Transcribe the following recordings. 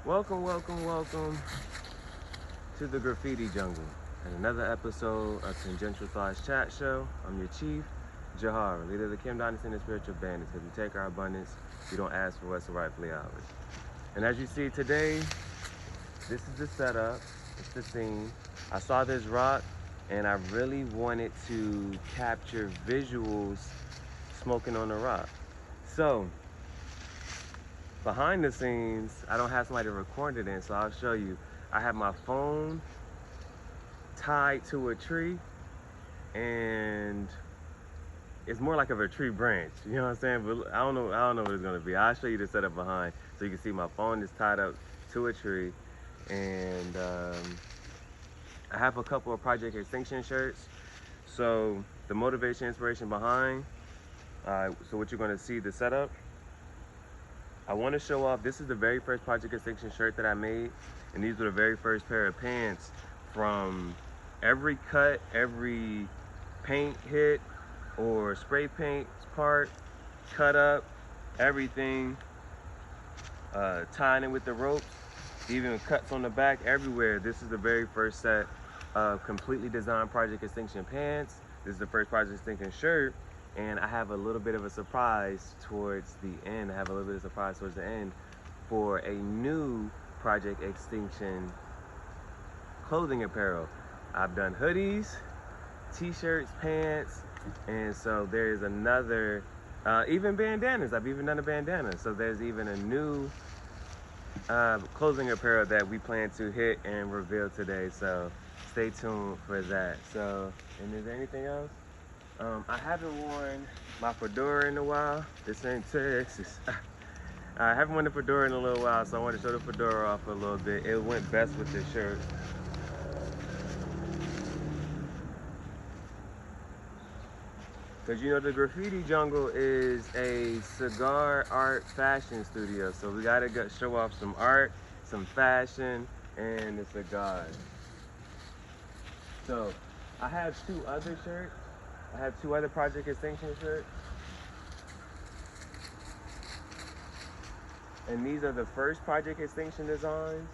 Welcome to the graffiti jungle and another episode of Tangential Thoughts Chat Show. I'm your chief, Gihareh, leader of the Kim Dynasty and the Spiritual Bandits. If we take our abundance, we don't ask for what's rightfully ours. And as you see today, this is the setup, it's the scene. I saw this rock and I really wanted to capture visuals smoking on the rock. So, behind the scenes, I don't have somebody to record it in, so I'll show you. I have my phone tied to a tree, and it's more like of a tree branch. You know what I'm saying? But I don't know what it's gonna be. I'll show you the setup behind, so you can see my phone is tied up to a tree, and I have a couple of Project Extinction shirts. So the motivation, inspiration behind. So what you're gonna see, the setup. I want to show off, this is the very first Project Extinction shirt that I made, and these were the very first pair of pants. From every cut, every paint hit or spray paint part, cut up, everything, tying it with the ropes, even cuts on the back, everywhere. This is the very first set of completely designed Project Extinction pants. This is the first Project Extinction shirt. And I have a little bit of a surprise towards the end. For a new Project Extinction clothing apparel. I've done hoodies, t-shirts, pants, and so there's another, even bandanas. I've even done a bandana. So there's even a new clothing apparel that we plan to hit and reveal today. So stay tuned for that. So, and is there anything else? I haven't worn my fedora in a while. This ain't Texas. I haven't worn the fedora in a little while, so I want to show the fedora off a little bit. It went best with this shirt. Because you know the graffiti jungle is a cigar art fashion studio, so we gotta show off some art, some fashion, and the cigars. So I have two other shirts. I have two other Project Extinction shirts. And these are the first Project Extinction designs.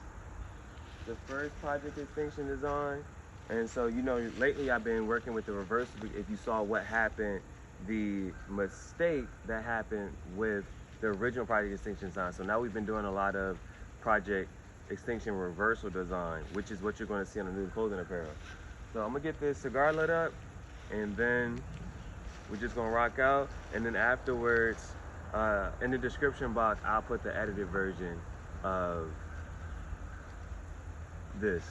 The first Project Extinction design. And so, you know, lately I've been working with the reverse. If you saw what happened, the mistake that happened with the original Project Extinction design. So now we've been doing a lot of Project Extinction reversal design, which is what you're going to see on the new clothing apparel. So I'm going to get this cigar lit up, and then we're just gonna rock out, and then afterwards, in the description box, I'll put the edited version of this.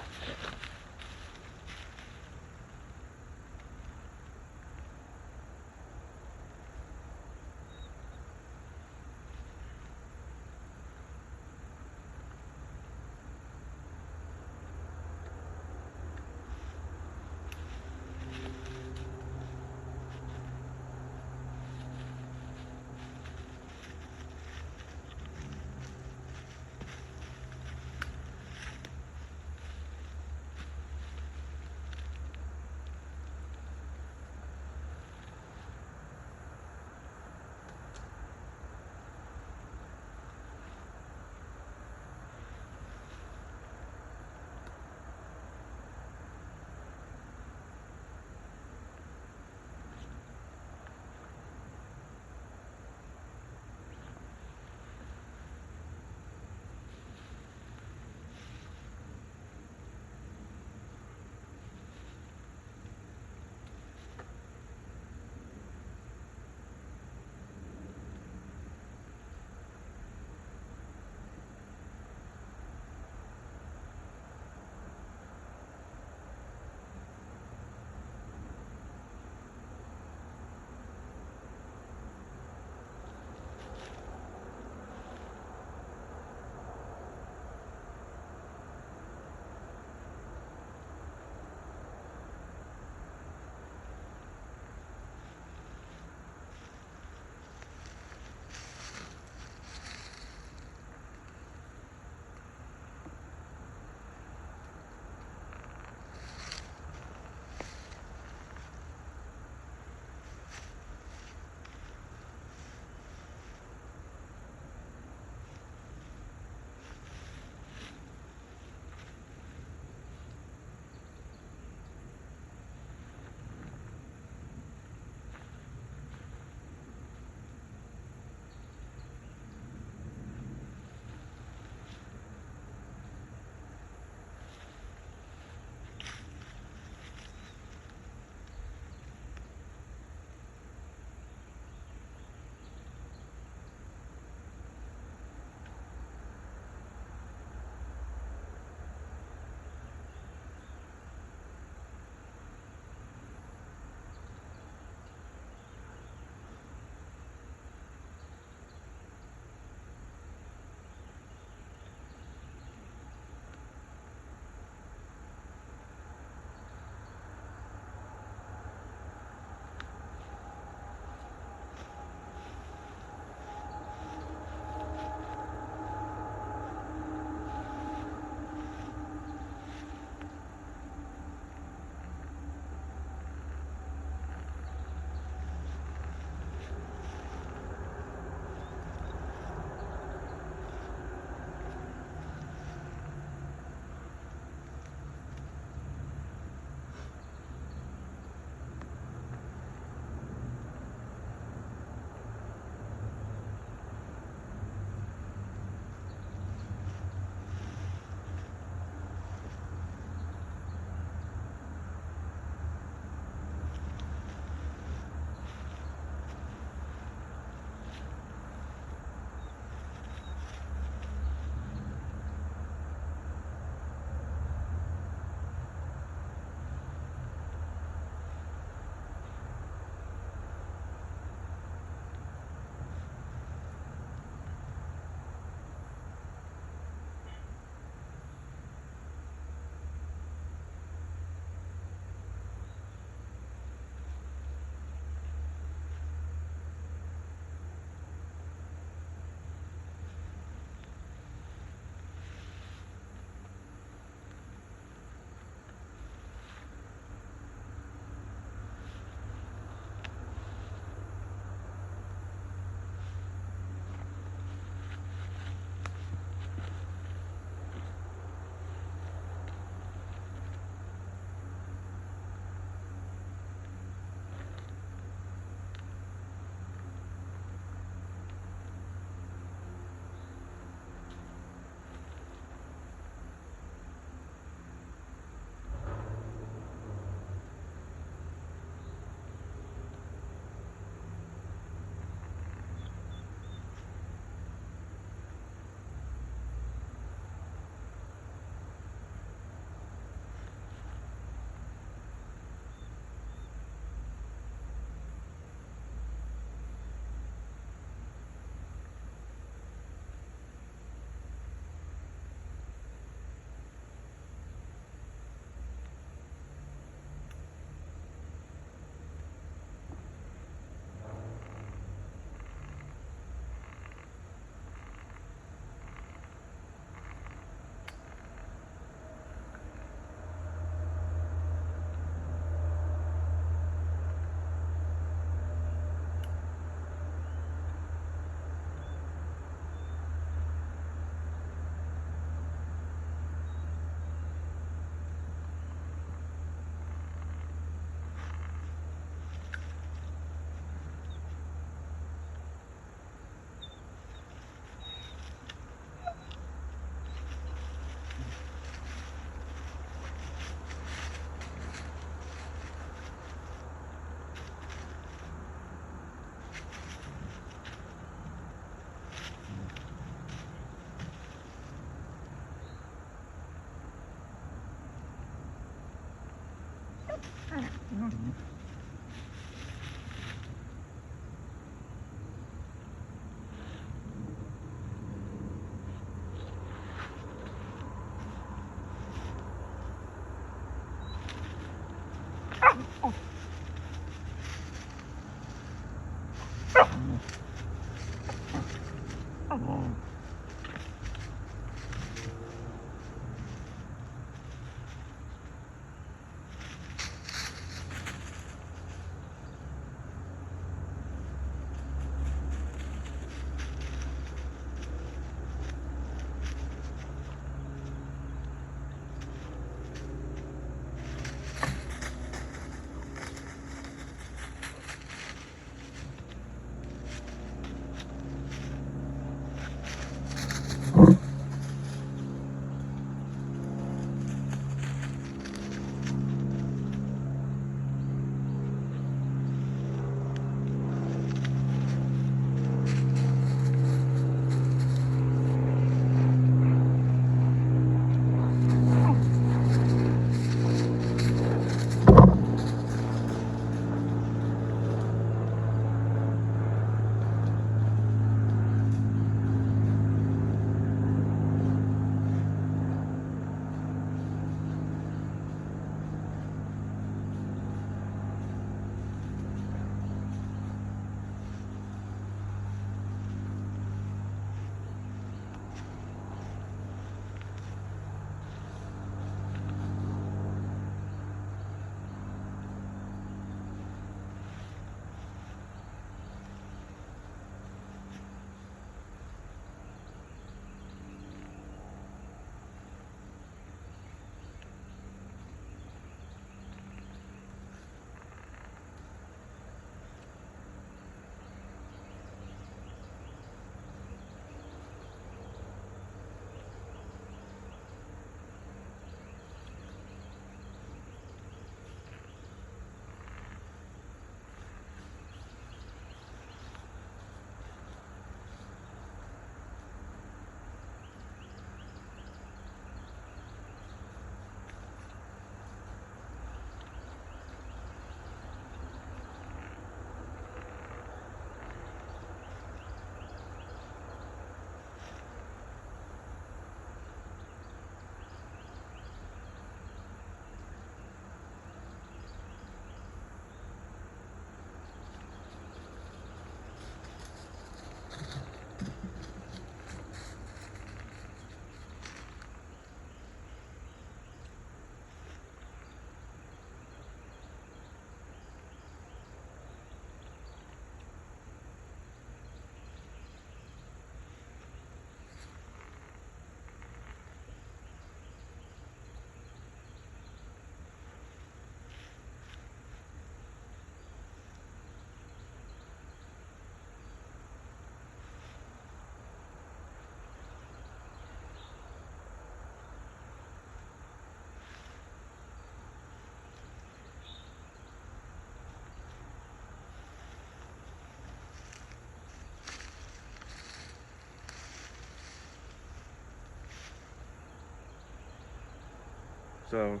So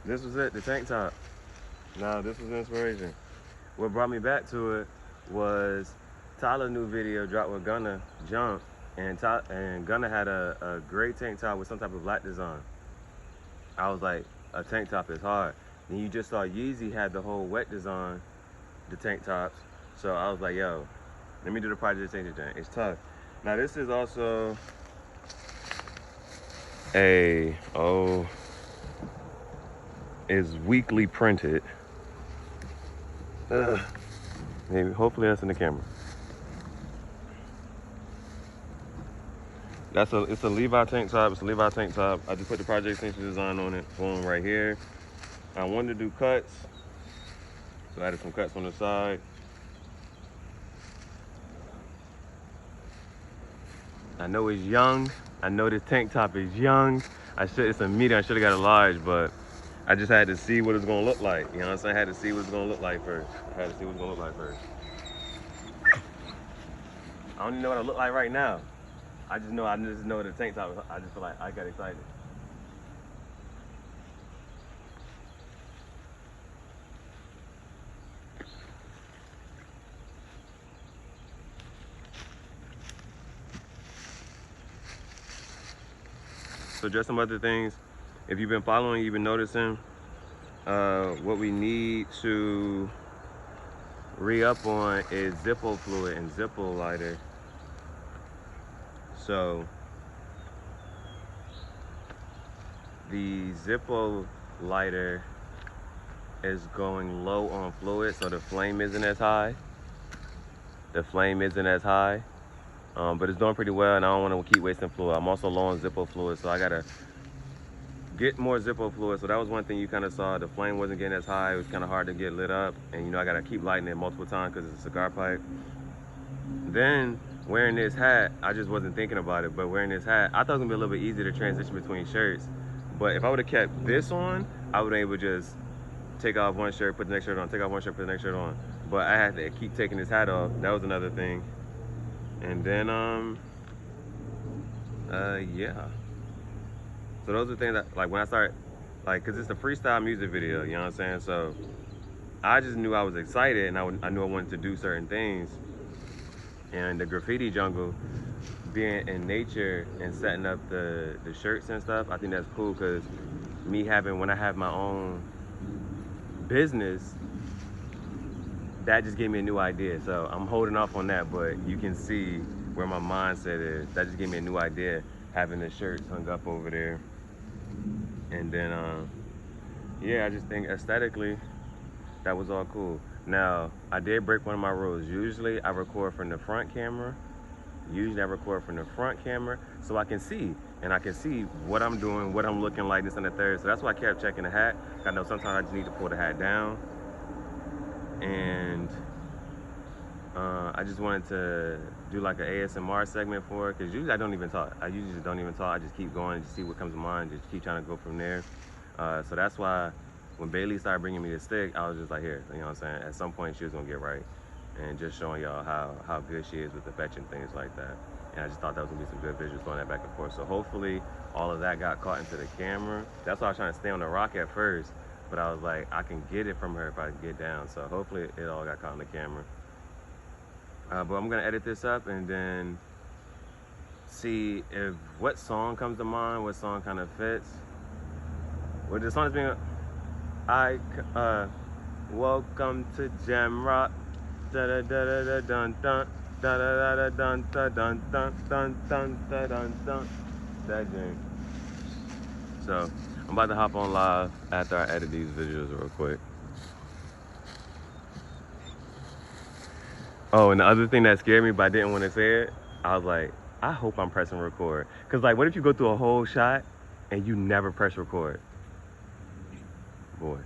this was it, the tank top. Now this was inspiration. What brought me back to it was Tyler's new video dropped with Gunna, Jump, and Gunna had a gray tank top with some type of black design. I was like, a tank top is hard. Then you just saw Yeezy had the whole wet design, the tank tops. So I was like, yo, let me do the Project Extinction thing. It's tough. Now this is also is weekly printed. Maybe, hopefully that's in the camera. It's a Levi tank top. It's a Levi tank top. I just put the Project Extinction design on it. Boom, right here. I wanted to do cuts, so I added some cuts on the side. I know it's young. I know this tank top is young. It's a medium. I should have got a large, but I just had to see what it's gonna look like. You know what I'm saying? I had to see what it's gonna look like first. I don't even know what I look like right now. I just know the tank top. I just feel like I got excited. So just some other things. If you've been following, you've been noticing what we need to re-up on is Zippo fluid and Zippo lighter. So the Zippo lighter is going low on fluid, so the flame isn't as high. But it's doing pretty well, and I don't want to keep wasting fluid. I'm also low on Zippo fluid, so I gotta get more Zippo fluid. So that was one thing you kind of saw. The flame wasn't getting as high. It was kind of hard to get lit up, and you know I gotta keep lighting it multiple times because it's a cigar pipe. Then wearing this hat, I just wasn't thinking about it, but wearing this hat, I thought it was gonna be a little bit easier to transition between shirts. But if I would have kept this on, I would have been able to just take off one shirt, put the next shirt on, take off one shirt, put the next shirt on. But I had to keep taking this hat off. That was another thing. And then, yeah. So those are things that, like, when I start, like, cause it's a freestyle music video, you know what I'm saying? So I just knew I was excited, and I knew I wanted to do certain things. And the graffiti jungle, being in nature and setting up the shirts and stuff, I think that's cool, cause when I have my own business, that just gave me a new idea. So I'm holding off on that, but you can see where my mindset is. That just gave me a new idea, having the shirts hung up over there. And then, yeah, I just think aesthetically, that was all cool. Now, I did break one of my rules. Usually I record from the front camera. So I can see, and I can see what I'm doing, what I'm looking like, this and the third. So that's why I kept checking the hat. I know sometimes I just need to pull the hat down. And I just wanted to do like an ASMR segment for it, because usually I don't even talk. I usually just don't even talk. I just keep going and just see what comes to mind, just keep trying to go from there. So that's why when Bailey started bringing me the stick, I was just like, here, you know what I'm saying? At some point she was gonna get right, and just showing y'all how good she is with the fetching, things like that. And I just thought that was gonna be some good visuals going that back and forth. So hopefully all of that got caught into the camera. That's why I was trying to stay on the rock at first, but I was like, I can get it from her if I get down. So hopefully it all got caught on the camera. But I'm gonna edit this up and then see if what song comes to mind, what song kind of fits. Well, the song is being, welcome to Jam Rock. Da da da da da dun dun da da da dun dun dun dun dun dun dun dun. That jam. So I'm about to hop on live after I edit these videos real quick. Oh, and the other thing that scared me, but I didn't want to say it, I was like, I hope I'm pressing record. Cause like, what if you go through a whole shot and you never press record? Boy.